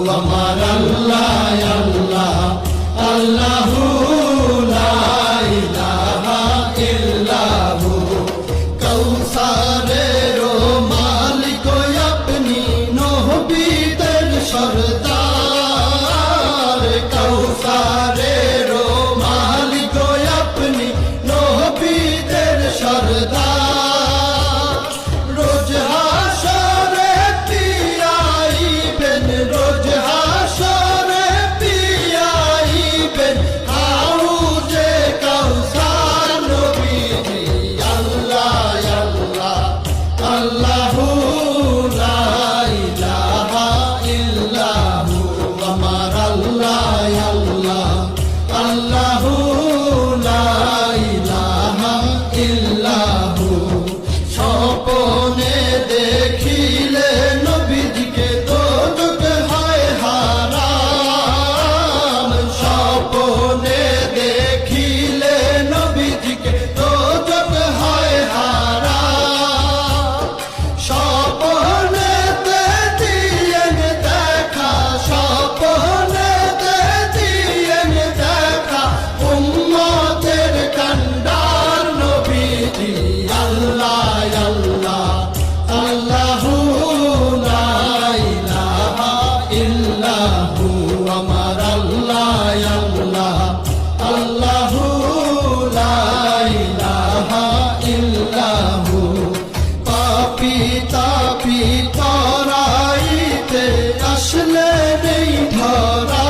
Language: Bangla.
আমার আল্লাহ আল্লাহ আল্লাহু লা ইলাহা ইল্লাহু কৌসারের মালিক আপনি নবীদের সরদার কৌসারের মালিক আপনি নবীদের সরদার রোজ হাসরে পিয়াইবেন রোজ হাসরে পিয়াইবেন হাউজে কাউসার নবীজি আল্লাহ আল্লাহ আল্লাহু লা ইলাহা ইল্লাহু আমার আল্লাহ আল্লাহ আল্লাহু লা ইলাহা ইল্লাহু স্বপ্নে দেখিলে নবীজিকে দোজখ হয় হারাম স্বপ্নে দেখিলে নবীজিকে দোজখ হয় হারাম স্বপ্নেতে দিয়েন দেখা স্বপ্নেতে দিয়েন দেখা উম্মতের কান্ডার নবীজি আল্লাহ আল্লাহ আল্লাহু লা ইলাহা ইল্লাহু আমার আল্লাহ আল্লাহ আল্লাহু লা ইলাহা ইল্লাহু পাপী তাপী তরাইতে আসলে নেই ধরা